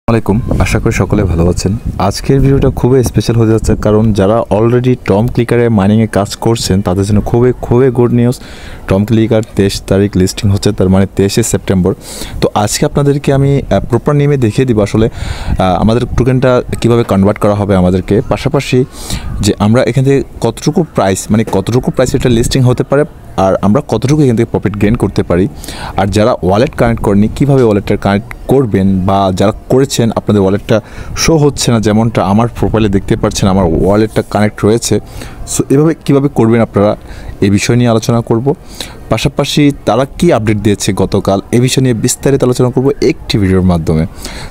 আসসালামাইকুম, আশা করি সকলে ভালো আছেন। আজকের ভিডিওটা খুবই স্পেশাল হতে যাচ্ছে, কারণ যারা অলরেডি টম ক্লিকারে মাইনিংয়ে কাজ করছেন তাদের জন্য খুবই খুবই গুড নিউজ। টম ক্লিকার 23 তারিখ লিস্টিং হচ্ছে, তার মানে 23শে সেপ্টেম্বর। তো আজকে আপনাদেরকে আমি প্রপার নেমে দেখিয়ে দিব আসলে আমাদের টোকেনটা কীভাবে কনভার্ট করা হবে আমাদেরকে, পাশাপাশি যে আমরা এখান থেকে কতটুকু প্রাইস এটা লিস্টিং হতে পারে, আর আমরা কতটুকু এখান থেকে প্রফিট গেইন করতে পারি। আর যারা ওয়ালেট কানেক্ট করেনি কীভাবে ওয়ালেটটা কানেক্ট করবেন, বা যারা করেছেন আপনাদের ওয়ালেটটা শো হচ্ছে না, যেমনটা আমার প্রোফাইলে দেখতে পাচ্ছেন আমার ওয়ালেটটা কানেক্ট রয়েছে। সো এভাবে কীভাবে করবেন আপনারা, এই বিষয় নিয়ে আলোচনা করব। পাশাপাশি তারা কি আপডেট দিয়েছে গতকাল, এই বিষয় নিয়ে বিস্তারিত আলোচনা করব একটি ভিডিওর মাধ্যমে।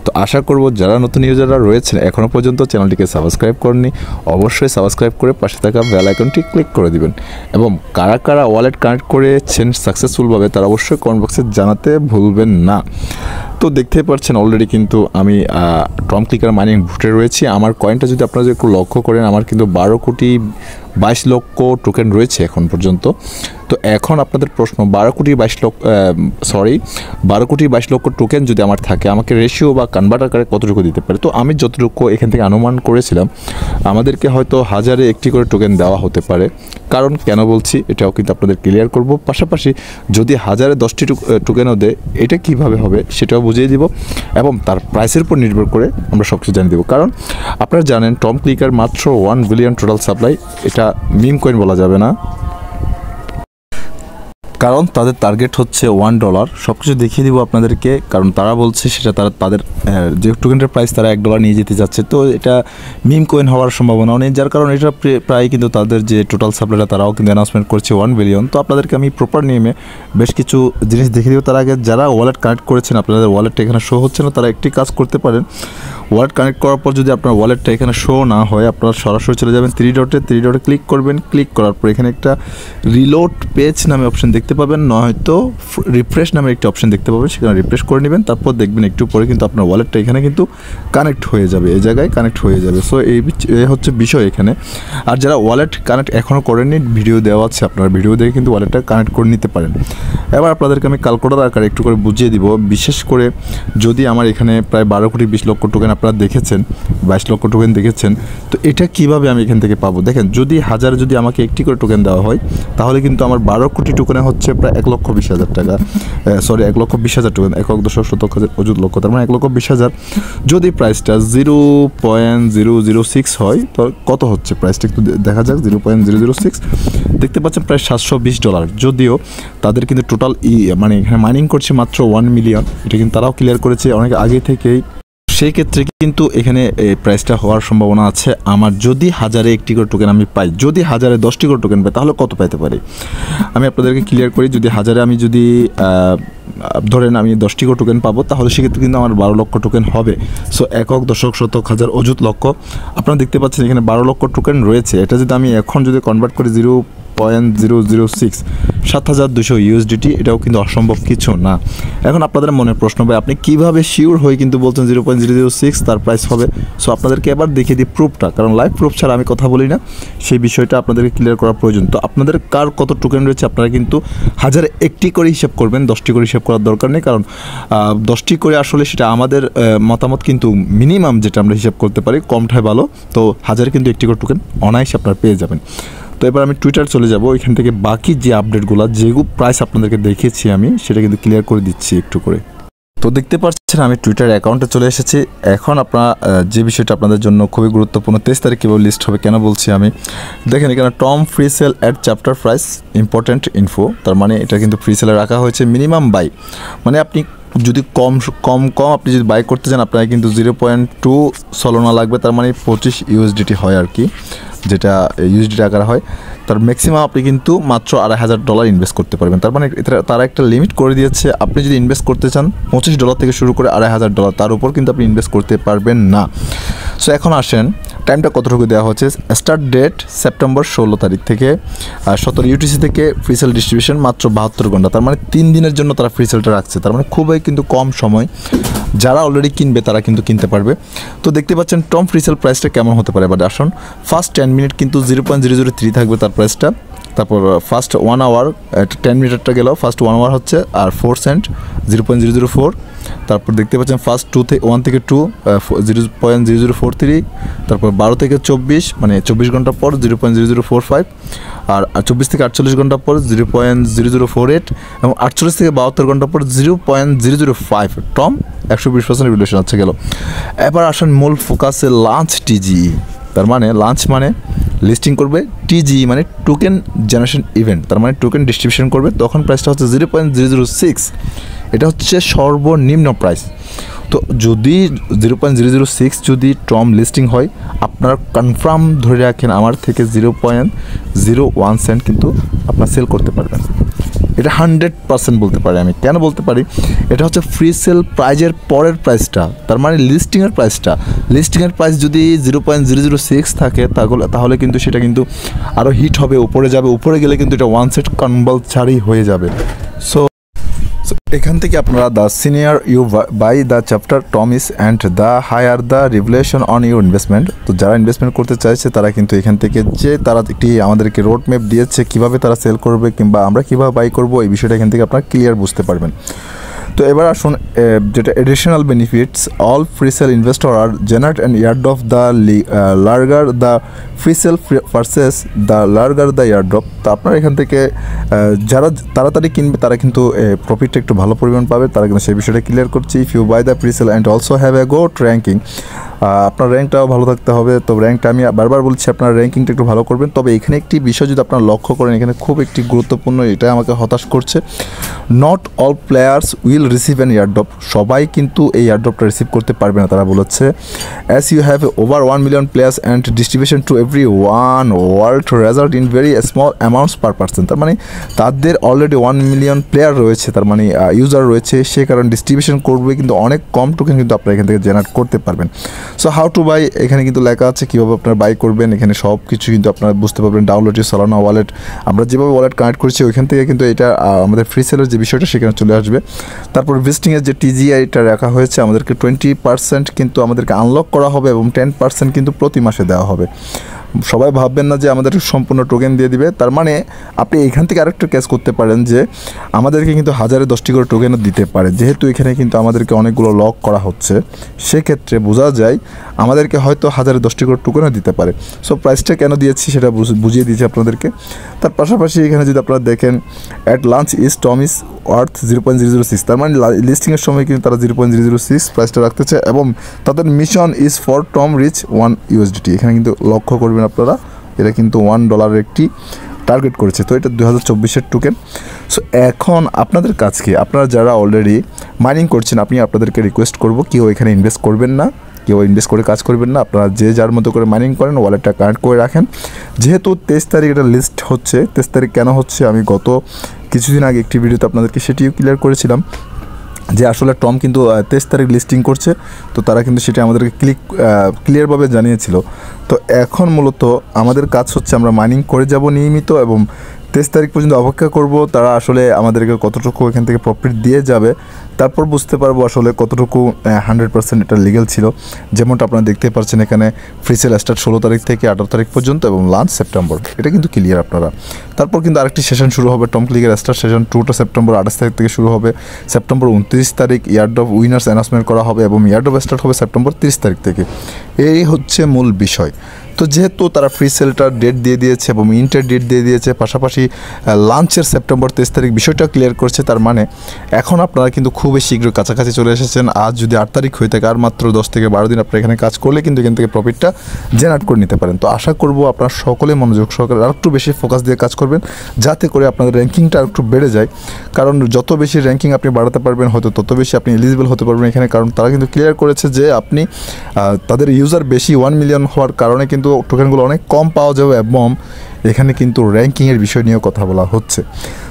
তো আশা করব যারা নতুন ইউজাররা রয়েছেন এখনও পর্যন্ত চ্যানেলটিকে সাবস্ক্রাইব করেননি, অবশ্যই সাবস্ক্রাইব করে পাশে থাকা বেল আইকনটি ক্লিক করে দিবেন। এবং কারা কারা ওয়ালেট কানেক্ট করেছেন সাকসেসফুলভাবে তারা অবশ্যই কমেন্ট বক্সে জানাতে ভুলবেন না। তো দেখতেই পাচ্ছেন অলরেডি কিন্তু আমি টম ক্লিকার মাইনিং ভুটে রয়েছি। আমার কয়েনটা যদি আপনারা একটু লক্ষ্য করেন, আমার কিন্তু 12,22 লক্ষ টোকেন রয়েছে এখন পর্যন্ত। তো এখন আপনাদের প্রশ্ন, 12,22 লক্ষ টোকেন যদি আমার থাকে, আমাকে রেশিও বা কনভার্ট আকারে কতটুকু দিতে পারে? তো আমি যতটুকু এখান থেকে অনুমান করেছিলাম, আমাদেরকে হয়তো 1000 একটি করে টোকেন দেওয়া হতে পারে। কারণ কেন বলছি এটাও কিন্তু আপনাদের ক্লিয়ার করব। পাশাপাশি যদি 1000 10টি টোকেনও দেয়, এটা কিভাবে হবে সেটাও বুঝিয়ে দিব, এবং তার প্রাইসের উপর নির্ভর করে আমরা সব কিছু জানিয়ে দেবো। কারণ আপনারা জানেন টম ক্লিকার মাত্র 1 বিলিয়ন টোটাল সাপ্লাই, এটা মিম কয়েন বলা যাবে না, কারণ তাদের টার্গেট হচ্ছে $1। সব কিছু দেখিয়ে দিব আপনাদেরকে, কারণ তারা বলছে সেটা তাদের যে টোকেনটার প্রাইস তারা $1 নিয়ে যেতে যাচ্ছে। তো এটা মিম কয়েন হওয়ার সম্ভাবনাও নেই, যার কারণে এটা প্রায় কিন্তু তাদের যে টোটাল সাপ্লাইটা তারাও কিন্তু অ্যানাউন্সমেন্ট করছে 1 বিলিয়ন। তো আপনাদেরকে আমি প্রপার নিয়মে বেশ কিছু জিনিস দেখিয়ে দিব। তার আগে যারা ওয়ালেট কানেক্ট করেছেন, আপনাদের ওয়ালেটটা এখানে শো হচ্ছে না, তারা একটি কাজ করতে পারেন। ওয়ালেট কানেক্ট করার পর যদি আপনার ওয়ালেটটা এখানে শো না হয়, আপনারা সরাসরি চলে যাবেন 3 ডটে ক্লিক করবেন। ক্লিক করার পর এখানে একটা রিলোড পেজ নামে অপশন দেখতে পাবেন, নয়তো রিফ্রেশ নামে একটি অপশন দেখতে পাবেন, সেখানে রিফ্রেশ করে নেবেন। তারপর দেখবেন একটু পরে কিন্তু আপনার ওয়ালেটটা এখানে কিন্তু কানেক্ট হয়ে যাবে, এই জায়গায় কানেক্ট হয়ে যাবে। সো এই হচ্ছে বিষয় এখানে। আর যারা ওয়ালেট কানেক্ট এখনও করেননি, ভিডিও দেওয়া আছে, আপনারা ভিডিও দেখে কিন্তু ওয়ালেটটা কানেক্ট করে নিতে পারেন। এবার আপনাদেরকে আমি ক্যালকুলেটর আকারে একটু করে বুঝিয়ে দিব। বিশেষ করে যদি আমার এখানে প্রায় 12,20 লক্ষ টোকেন আপনারা দেখেছেন, 22 লক্ষ টোকেন দেখেছেন, তো এটা কিভাবে আমি এখান থেকে পাবো? দেখেন, যদি আমাকে একটি করে টোকেন দেওয়া হয়, তাহলে কিন্তু আমার 12 কোটি টোকেনে হচ্ছে প্রায় 1,20,000 টাকা, 1,20,000 টোকেন, 1,10,000 লক্ষ, তার মানে 1,20,000। যদি প্রাইসটা 0.006 হয়, তো কত হচ্ছে প্রাইসটা একটু দেখা যাক। 0.006 দেখতে পাচ্ছেন প্রায় $720। যদিও তাদের কিন্তু টোটাল মানে এখানে মাইনিং করছে মাত্র 1 মিলিয়ন, এটা কিন্তু তারাও ক্লিয়ার করেছে অনেক আগে থেকেই। সেই ক্ষেত্রে কিন্তু এখানে এই প্রাইসটা হওয়ার সম্ভাবনা আছে আমার, যদি 1000 একটি করে টোকেন আমি পাই। যদি 1000 10টি করে টোকেন পাই, তাহলে কত পাইতে পারি আমি আপনাদেরকে ক্লিয়ার করি। যদি 1000 আমি যদি ধরেন আমি 10টি করে টোকেন পাবো, তাহলে সেক্ষেত্রে কিন্তু আমার 12 লক্ষ টোকেন হবে। সো একক, দশক, শতক, হাজার, অযুত, লক্ষ, আপনারা দেখতে পাচ্ছেন এখানে 12 লক্ষ টোকেন রয়েছে। এটা যদি আমি এখন যদি কনভার্ট করি 0.006, 7,200 USDT, এটাও কিন্তু অসম্ভব কিছু না। এখন আপনাদের মনে প্রশ্ন, ভাই আপনি কীভাবে শিওর হয়ে কিন্তু বলছেন 0.006 তার প্রাইস হবে? সো আপনাদেরকে এবার দেখিয়ে দিই প্রুফটা, কারণ লাইভ প্রুফ ছাড়া আমি কথা বলি না, সেই বিষয়টা আপনাদেরকে ক্লিয়ার করা প্রয়োজন। তো আপনাদের কার কত টোকেন রয়েছে আপনারা কিন্তু 1000 একটি করে হিসাব করবেন, 10টি করে হিসাব করার দরকার নেই, কারণ 10টি করে আসলে সেটা আমাদের মতামত, কিন্তু মিনিমাম যেটা আমরা হিসাব করতে পারি কমটাই ভালো। তো 1000 কিন্তু একটি করে টোকেন অনায়াসে আপনারা পেয়ে যাবেন। তো এবার আমি টুইটার চলে যাব, এখান থেকে বাকি যে আপডেটগুলো, যেগুলো প্রাইস আপনাদেরকে দেখিয়েছি আমি, সেটা কিন্তু ক্লিয়ার করে দিচ্ছি একটু করে। তো দেখতে পাচ্ছেন আমি টুইটার অ্যাকাউন্টে চলে এসেছি। এখন আপনারা যে বিষয়টা আপনাদের জন্য খুবই গুরুত্বপূর্ণ, 23 তারিখ কীভাবে লিস্ট হবে, কেন বলছি আমি, দেখেন এখানে Tom free sale at chapter price important info, তার মানে এটা কিন্তু ফ্রি সেলে রাখা হয়েছে। মিনিমাম বাই মানে আপনি যদি কম আপনি যদি বাই করতে চান, আপনার কিন্তু 0.2 সলোনা লাগবে, তার মানে 25 USDT হয় আর কি, যেটা USDT আকারে হয়। তার ম্যাক্সিমাম আপনি কিন্তু মাত্র $2,500 ইনভেস্ট করতে পারবেন। তার মানে তারা একটা লিমিট করে দিয়েছে, আপনি যদি ইনভেস্ট করতে চান $25 থেকে শুরু করে $2,500, তার উপর কিন্তু আপনি ইনভেস্ট করতে পারবেন না। সো এখন আসেন টাইমটা কতটুকু দেওয়া হচ্ছে। স্টার্ট ডেট সেপ্টেম্বর 16 তারিখ থেকে 17 UTC থেকে ফ্রি সেল ডিস্ট্রিবিউশন মাত্র 72 ঘন্টা, তার মানে 3 দিনের জন্য তারা ফ্রি সেলটা রাখছে, তার মানে খুবই কিন্তু কম সময়। যারা অলরেডি কিনবে তারা কিন্তু কিনতে পারবে। তো দেখতে পাচ্ছেন টম ফ্রি সেল প্রাইসটা কেমন হতে পারে। এবার আসুন, ফার্স্ট 10 মিনিট কিন্তু 0.003 থাকবে তার প্রাইসটা, তারপর ফার্স্ট 1 আওয়ার 10 মিনিটটা গেল, ফার্স্ট 1 আওয়ার হচ্ছে আর 4 সেন্ট 0.004। তারপর দেখতে পাচ্ছেন ফার্স্ট 1 থেকে 2 0.0043। তারপর 12 থেকে 24 মানে 24 ঘন্টা পর 0.0045। আর 24 থেকে 48 ঘন্টা পর 0.0048 এবং 48 থেকে 72 ঘন্টা পর 0.005। টম 120% রিভ্যালুয়েশন হচ্ছে গেল। এবার আসেন মূল ফোকাসে লাঞ্চ টিজি। তার মানে লাঞ্চ মানে লিস্টিং করবে, টিজি মানে টোকেন জেনারেশন ইভেন্ট, তার মানে টোকেন ডিস্ট্রিবিউশন করবে, তখন প্রাইসটা হচ্ছে 0.006। এটা হচ্ছে সর্বনিম্ন প্রাইস। তো যদি 0.006 যদি টম লিস্টিং হয়, আপনার কনফার্ম ধরে রাখেন আমার থেকে 0.01 সেন্ট কিন্তু আপনার সেল করতে পারবেন। এটা 100% বলতে পারি আমি। কেন বলতে পারি? এটা হচ্ছে ফ্রি সেল প্রাইজের পরের প্রাইসটা, তার মানে লিস্টিংয়ের প্রাইসটা। লিস্টিংয়ের প্রাইস যদি 0.006 থাকে তাহলে কিন্তু সেটা কিন্তু আরও হিট হবে, উপরে যাবে, উপরে গেলে কিন্তু এটা 1 সেট কম্পালসারি হয়ে যাবে। সো এখান থেকে আপনারা the senior you by the chapter Tommy's and the higher the revaluation on your investment. তো যারা ইনভেস্টমেন্ট করতে চাইছে তারা কিন্তু এখান থেকে যে তারা একটি আমাদেরকে রোড ম্যাপ দিয়েছে কীভাবে তারা সেল করবে কিংবা আমরা কীভাবে বাই করবো, এই বিষয়টা এখান থেকে আপনারা ক্লিয়ার বুঝতে পারবেন। তো এবার আসুন যেটা additional benefits, all free cell investor আর generate and yard of the larger the free cell versus the larger the yard of. তো আপনারা এখান থেকে যারা তাড়াতাড়ি কিনবে তারা কিন্তু প্রফিটটা একটু ভালো পরিমাণ পাবে, তারা কিন্তু সেই বিষয়টা ক্লিয়ার করছি। If you by the free sale and also have a good ranking, আপনার র্যাঙ্কটাও ভালো থাকতে হবে। তো র্যাঙ্কটা আমি বারবার বলছি আপনার র্যাঙ্কিংটা একটু ভালো করবেন। তবে এখানে একটি বিষয় যদি আপনারা লক্ষ্য করেন, এখানে খুব একটি গুরুত্বপূর্ণ, এটা আমাকে হতাশ করছে। Not all players will receive an airdrop, সবাই কিন্তু এই ইয়ারড্রপটা রিসিভ করতে পারবে না, তারা বলেছে। As you have over 1 million players and distribution to every one world result in very small amounts per person. তার মানে তাদের অলরেডি 1 মিলিয়ন প্লেয়ার রয়েছে, তার মানে ইউজার রয়েছে, সে কারণে ডিস্ট্রিবিউশন করবে কিন্তু অনেক কম টোকেন কিন্তু আপনারা এখান থেকে জেনারেট করতে পারবেন। সো হাউ টু বাই, এখানে কিন্তু লেখা আছে কীভাবে আপনারা বাই করবেন, এখানে সব কিছু কিন্তু আপনারা বুঝতে পারবেন। ডাউনলোড ইউর সলানা ওয়ালেট, আমরা যেভাবে ওয়ালেট কানেক্ট করছি ওইখান থেকে কিন্তু এটা আমাদের ফ্রি সেলের যে বিষয়টা সেখানে চলে আসবে। তারপর ভিজিটিংয়ের যে টিজিআইটা রাখা হয়েছে, আমাদেরকে 20% কিন্তু আমাদেরকে আনলক করা হবে এবং 10% কিন্তু প্রতি মাসে দেওয়া হবে। সবাই ভাববেন না যে আমাদের সম্পূর্ণ টোকেন দিয়ে দিবে। তার মানে আপনি এখান থেকে আরেকটা ক্যাচ করতে পারেন যে আমাদেরকে কিন্তু 1010টি করে টোকেনও দিতে পারে, যেহেতু এখানে কিন্তু আমাদেরকে অনেকগুলো লক করা হচ্ছে, সেক্ষেত্রে বোঝা যায় আমাদেরকে হয়তো 1010টি করে টোকেনও দিতে পারে। সো প্রাইসটা কেন দিয়েছি সেটা বুঝিয়ে দিয়েছি আপনাদেরকে। তার পাশাপাশি এখানে যদি আপনারা দেখেন at lunch is Tom is worth 0.006, তার মানে লিস্টিংয়ের সময় কিন্তু তারা 0.006 প্রাইসটা রাখতেছে এবং তাদের mission is for Tom reach $1। এখানে কিন্তু লক্ষ্য করবেন আপনারা, এটা কিন্তু $1 একটি টার্গেট করেছে। তো এটা 2024-এর টোকেন। সো এখন আপনাদের কাছে আপনারা যারা অলরেডি মাইনিং করছেন, আমি আপনাদেরকে রিকোয়েস্ট করব কেউ এখানে ইনভেস্ট করবেন না, কেউ ইনভেস্ট করে কাজ করবেন না। আপনারা যে যার মতো করে মাইনিং করেন, ওয়ালেটটা কানেক্ট করে রাখেন। যেহেতু 23 তারিখ এটা লিস্ট হচ্ছে, 23 তারিখ কেন হচ্ছে আমি গত কিছুদিন আগে একটি ভিডিওতে আপনাদেরকে সেটিও ক্লিয়ার করেছিলাম যে আসলে টম কিন্তু 23 তারিখ লিস্টিং করছে। তো তারা কিন্তু সেটা আমাদেরকে ক্লিয়ারভাবে জানিয়েছিল। তো এখন মূলত আমাদের কাজ হচ্ছে আমরা মাইনিং করে যাব নিয়মিত এবং 23 তারিখ পর্যন্ত অপেক্ষা করব তারা আসলে আমাদেরকে কতটুকু এখান থেকে প্রফিট দিয়ে যাবে, তারপর বুঝতে পারবো আসলে কতটুকু 100% এটা লিগ্যাল ছিল। যেমনটা আপনারা দেখতে পাচ্ছেন এখানে ফ্রি সেল স্টার্ট 16 তারিখ থেকে 18 তারিখ পর্যন্ত এবং লাঞ্চ সেপ্টেম্বর, এটা কিন্তু ক্লিয়ার আপনারা। তারপর কিন্তু আরেকটি সেশন শুরু হবে, টম ক্লিকের স্টার্ট সেশন 2টা সেপ্টেম্বর 28 তারিখ থেকে শুরু হবে। সেপ্টেম্বর 29 তারিখ ইয়ার্ড অফ উইনার্স অ্যানাউন্সমেন্ট করা হবে এবং ইয়ার্ড অফ স্টার্ট হবে সেপ্টেম্বর 30 তারিখ থেকে। এই হচ্ছে মূল বিষয়। তো যেহেতু তারা ফ্রি সেলটার ডেট দিয়ে দিয়েছে এবং ইন্টার ডেট দিয়ে দিয়েছে, পাশাপাশি লাঞ্চের সেপ্টেম্বর 23 তারিখ বিষয়টা ক্লিয়ার করছে, তার মানে এখন আপনারা কিন্তু খুবই শীঘ্র কাছাকাছি চলে এসেছেন। আজ যদি 8 তারিখ হয়ে থাকে আর মাত্র 10 থেকে 12 দিন আপনারা এখানে কাজ করলে কিন্তু এখান থেকে প্রফিটটা জেনারেট করে নিতে পারেন। তো আশা করব আপনারা সকলে মনোযোগ সহকারে আর একটু বেশি ফোকাস দিয়ে কাজ করবেন, যাতে করে আপনাদের র্যাঙ্কিংটা আর একটু বেড়ে যায়। কারণ যত বেশি র্যাঙ্কিং আপনি বাড়াতে পারবেন হয়তো তত বেশি আপনি এলিজিবল হতে পারবেন এখানে। কারণ তারা কিন্তু ক্লিয়ার করেছে যে আপনি তাদের ইউজার বেশি 1 মিলিয়ন হওয়ার কারণে কিন্তু টোকেনগুলো অনেক কম পাওয়া যাবে এবং এখানে কিন্তু র্যাঙ্কিংয়ের বিষয় নিয়েও কথা বলা হচ্ছে।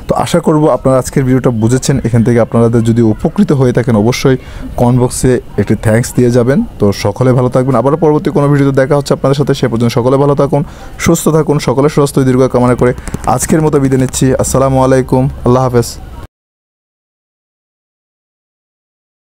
তো আশা করব আপনারা আজকের ভিডিওটা বুঝেছেন। এখান থেকে আপনাদের যদি উপকৃত হয়ে থাকেন অবশ্যই কমেন্ট বক্সে একটি থ্যাঙ্কস দিয়ে যাবেন। তো সকলে ভালো থাকবেন, আবারও পরবর্তী কোনো ভিডিওতে দেখা হচ্ছে আপনাদের সাথে। সে পর্যন্ত সকলে ভালো থাকুন, সুস্থ থাকুন, সকলের সুস্থ দীর্ঘ কামনা করে আজকের মতো বিদায় নিচ্ছি। আসসালামু আলাইকুম, আল্লাহ হাফেজ।